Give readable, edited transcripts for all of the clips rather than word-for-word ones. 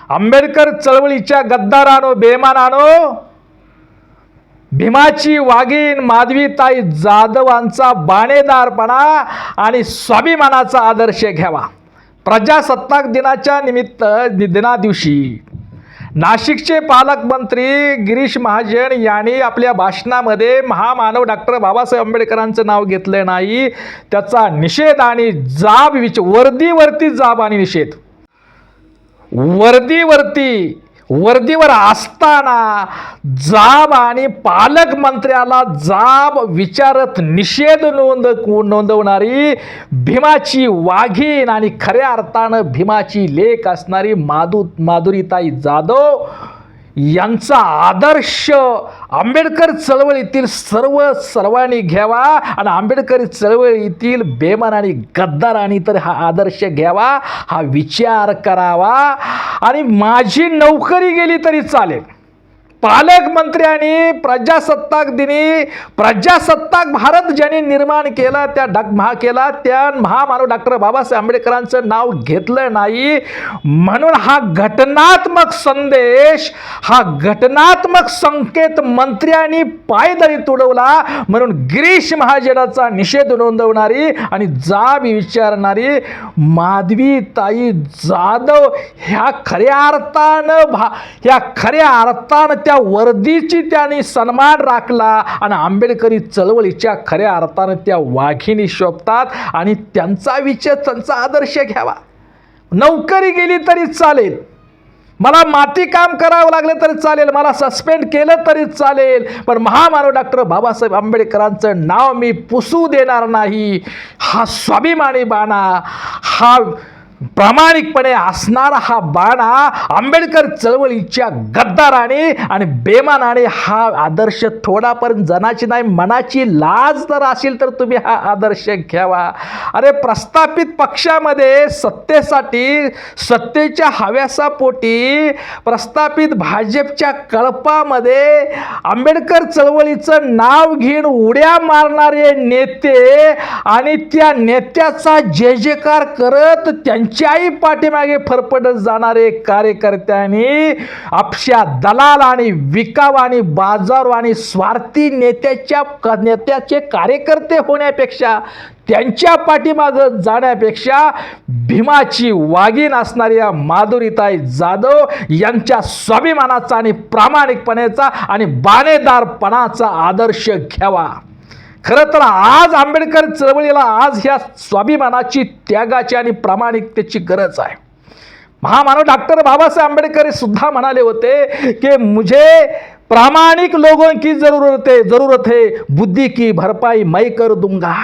आंबेडकर चळवळीच्या गद्दारानो, बेमानानो, भीमाची वाघीण माधवीताई जाधवांचा बाणेदारपणा आणि स्वाभिमानाचा आदर्श घ्यावा. प्रजासत्ताक दिनाच्या दिनादिवशी नाशिकचे पालकमंत्री गिरीश महाजन यांनी आपल्या भाषणामध्ये महामानव डॉक्टर बाबासाहेब आंबेडकरांचं नाव घेतलं नाही. त्याचा निषेध आणि वर्दीवरती जाब आणि निषेध. वर्दीवर असताना जाब आणि पालकमंत्र्याला जाब विचारत निषेध नोंदवणारी भीमाची वाघीण आणि खऱ्या अर्थानं भीमाची लेक असणारी माधुरीताई जाधव यांचा आदर्श आंबेडकर चळवळीतील सर्वांनी घ्यावा आणि आंबेडकरी चळवळीतील बेमान आणि गद्दारांनी तर हा आदर्श घ्यावा, हा विचार करावा. आणि माझी नोकरी गेली तरी चालेल. पालकमंत्र्यांनी प्रजासत्ताक भारत ज्यांनी निर्माण केला त्या महामानव डॉक्टर बाबासाहेब आंबेडकरांचं नाव घेतलं नाही. म्हणून हा घटनात्मक संदेश, हा घटनात्मक संकेत मंत्र्यांनी पायदळी तुडवला. म्हणून गिरीश महाजनाचा निषेध नोंदवणारी आणि जाब विचारणारी माधवीताई जाधव ह्या खऱ्या अर्थानं त्या वर्दीची त्यांनी सन्मान राखला आणि आंबेडकरी चळवळीच्या खऱ्या अर्थानं त्या वाघिणी शोभतात आणि त्यांचा आदर्श घ्यावा. नोकरी गेली तरी चालेल, मला माती काम करावं लागलं तरी चालेल, मला सस्पेंड केलं तरी चालेल, पण महामानव डॉक्टर बाबासाहेब आंबेडकरांचं नाव मी पुसू देणार नाही. हा स्वाभिमानी बाणा, हा प्रामाणिकपणे असणारा हा बाणा आंबेडकर चळवळीच्या गद्दाराने आणि बेमानाने हा आदर्श थोडापर्यंत जनाची नाही मनाची लाज तर असेल तर तुम्ही हा आदर्श घ्यावा. अरे प्रस्थापित पक्षामध्ये सत्तेच्या हव्यासापोटी प्रस्थापित भाजपच्या कळपामध्ये आंबेडकर चळवळीचं नाव घेऊन उड्या मारणारे नेते आणि त्या नेत्याचा जय जयकार करत त्यांच्याही पाठीमागे फरफटत जाणारे कार्यकर्त्यांनी आपल्या दलाल आणि विकाव आणि बाजार आणि स्वार्थी नेत्याचे कार्यकर्ते होण्यापेक्षा, त्यांच्या पाठीमागं जाण्यापेक्षा भीमाची वाघीण असणाऱ्या माधुरीताई जाधव यांच्या स्वाभिमानाचा आणि प्रामाणिकपणाचा आणि बाणेदारपणाचा आदर्श घ्यावा. खरं तर आज आंबेडकर चळवळीला आज ह्या स्वाभिमानाची, त्यागाची आणि प्रामाणिकतेची गरज आहे. महामानव डॉक्टर बाबासाहेब आंबेडकर सुद्धा म्हणाले होते की मुझे प्रामाणिक लोगों की जरूरत है, बुद्धि की भरपाई मैं कर दूंगा.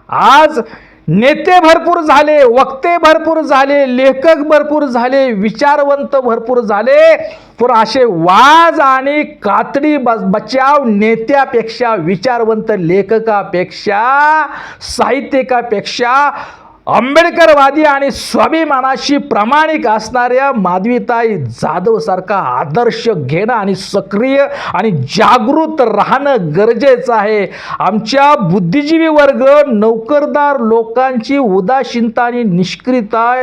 आज नेते भरपूर झाले, वक्ते भरपूर झाले, लेखक भरपूर झाले, विचारवंत भरपूर झाले, पण असे वाज आणि कातडी बचाव नेत्यापेक्षा, विचारवंत लेखकापेक्षा, साहित्यिकापेक्षा आंबेडकरवादी आणि स्वाभिमानाशी प्रामाणिक असणाऱ्या माधवीताई जाधव सारखा आदर्श घेणं आणि सक्रिय आणि जागृत राहणं गरजेचं आहे. आमच्या बुद्धिजीवी वर्ग, नोकरदार लोकांची उदासीनता आणि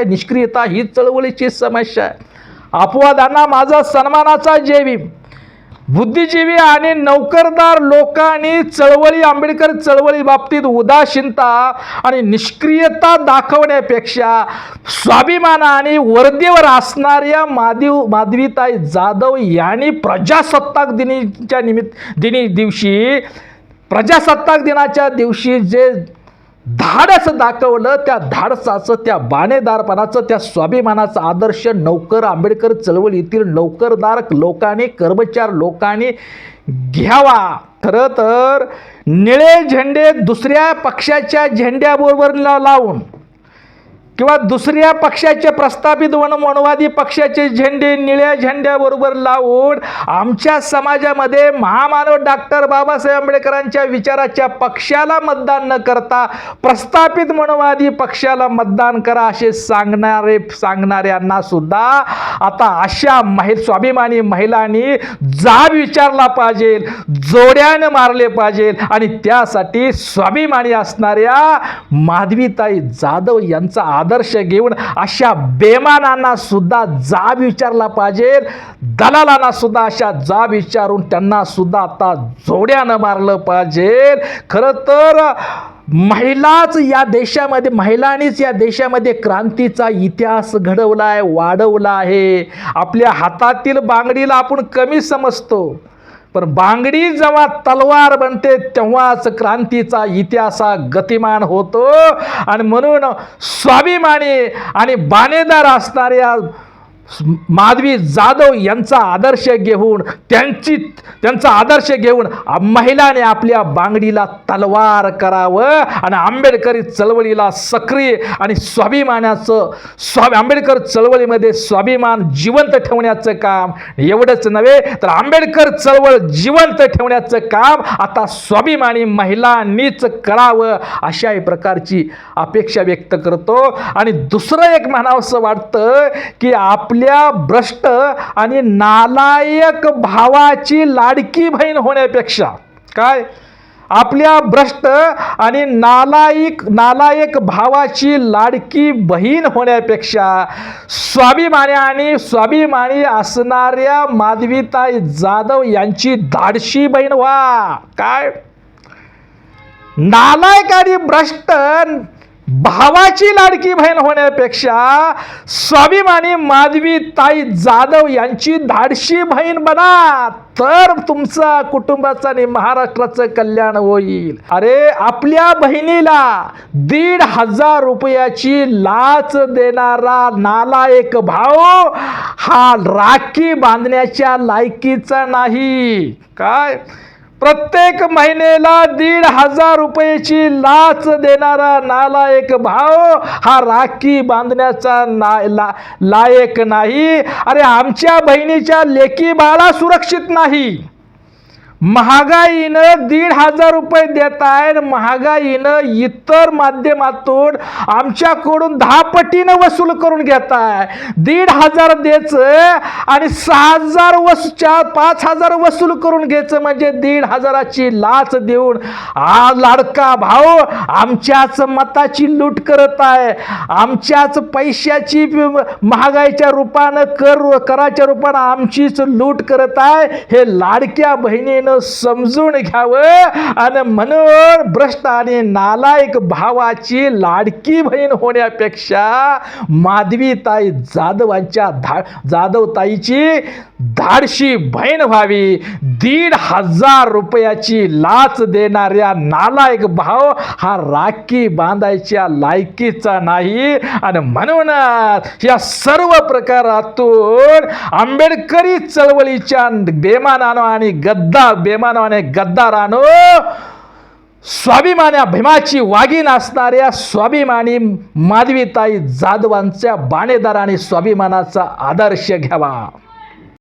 निष्क्रियता ही चळवळीची समस्या आहे. अपवादांना माझा सन्मानाचा जय भीम. बुद्धिजीवी आणि नोकरदार लोकांनी आंबेडकर चळवळी बाबतीत उदासीनता आणि निष्क्रियता दाखवण्यापेक्षा स्वाभिमानाने वर्दीवर असणाऱ्या माधवीताई जाधव यांनी प्रजासत्ताक दिनाच्या दिवशी जे धाडस दाखवलं, त्या धाडसाचं, त्या बाणेदारपणाचं, त्या स्वाभिमानाचा आदर्श आंबेडकर चळवळीतील नोकरदार लोकांनी, कर्मचारी लोकांनी घ्यावा. खरं तर निळे झेंडे दुसऱ्या पक्षाच्या झेंड्याबरोबर लावून किंवा दुसऱ्या पक्षाचे प्रस्थापित मनवादी पक्षाचे झेंडे निळ्या झेंड्याबरोबर लावून आमच्या समाजामध्ये महामानव डॉक्टर बाबासाहेब आंबेडकरांच्या विचाराच्या पक्षाला मतदान न करता प्रस्थापित मनवादी पक्षाला मतदान करा असे सांगणाऱ्यांना सुद्धा आता अशा स्वाभिमानी महिलांनी जाब विचारला पाहिजे, जोड्याने मारले पाहिजे आणि त्यासाठी स्वाभिमानी असणाऱ्या माधवीताई जाधव यांचा आदर्श घेऊन अशा बेमानांना सुद्धा जाब विचारला पाहिजे, दलालांना सुद्धा अशा जाब विचारून त्यांना सुद्धा आता जोड्यानं मारलं पाहिजे. खरं तर महिलाच या देशामध्ये, महिलांनीच या देशामध्ये क्रांतीचा इतिहास घडवला आहे, वाढवला आहे. आपल्या हातातील बांगडीला आपण कमी समजतो, पण बांगडी जेव्हा तलवार बनते तेव्हाच क्रांतीचा इतिहास गतिमान होतो. आणि म्हणून स्वाभिमानी आणि बाणेदार असणाऱ्या माधवी जाधव यांचा आदर्श घेऊन, त्यांचा आदर्श घेऊन महिलाने आपल्या बांगडीला तलवार करावं आणि आंबेडकरी चळवळीला सक्रिय आणि आंबेडकर चळवळीमध्ये स्वाभिमान जिवंत ठेवण्याचं काम, एवढंच नव्हे तर आंबेडकर चळवळ जिवंत ठेवण्याचं काम आता स्वाभिमानी महिलांनीच करावं, अशा प्रकारची अपेक्षा व्यक्त करतो. आणि दुसरं एक म्हणावंसं वाटतं की आपल्या भ्रष्ट आणि नालायक भावाची लाडकी बहीण होण्यापेक्षा, काय, आपल्या भ्रष्ट आणि नालायक भावाची लाडकी बहीण होण्यापेक्षा स्वाभिमानी असणाऱ्या माधवीताई जाधव यांची धाडशी बहीण व्हा. काय, नालायक आणि भ्रष्ट भावाची लाडकी बहीण होण्यापेक्षा स्वाभिमानी माधवीताई जाधव यांची धाडशी बहीण बना, तर तुमचा कुटुंबाचं आणि महाराष्ट्राचं कल्याण होईल. अरे, आपल्या बहिणीला 1,500 रुपयाची लाच देणारा नालायक भाऊ हा राखी बांधण्याच्या लायकीचा नाही. काय, प्रत्येक महिन्याला 1,500 रुपयाची लाच देणारा नालायक भाव हा राखी बांधण्याचा लायक नाही. अरे, आमच्या बहिणीच्या लेकी बाळा सुरक्षित नाही. महागाईनं 1,500 रुपये देत आहे, महागाईनं इतर माध्यमातून आमच्याकडून 10 पटीनं वसूल करून घेत आहे. 1,500 द्यायचं आणि 5,000 वसूल करून घ्यायचं, म्हणजे 1,500ची लाच देऊन हा लाडका भाऊ आमच्याच मताची लूट करत आहे, आमच्याच पैशाची महागाईच्या रूपानं कराच्या रूपानं आमचीच लूट करत आहे. हे लाडक्या बहिणीनं समजून घ्यावं. आणि म्हणून भ्रष्ट आणि नालायक भावाची लाडकी बहीण होण्यापेक्षा माधवीताई जाधवताईची धाडशी बहीण व्हावी. 1,500 रुपयाची लाच देणाऱ्या नालायक भाव हा राखी बांधायच्या लायकीचा नाही. आणि म्हणूनच या सर्व प्रकारातून आंबेडकरी चळवळीच्या गद्दारानो स्वाभिमानी भीमाची वाघीण असणाऱ्या स्वाभिमानी माधवीताई जाधवांच्या बाणेदाराने स्वाभिमानाचा आदर्श घ्यावा.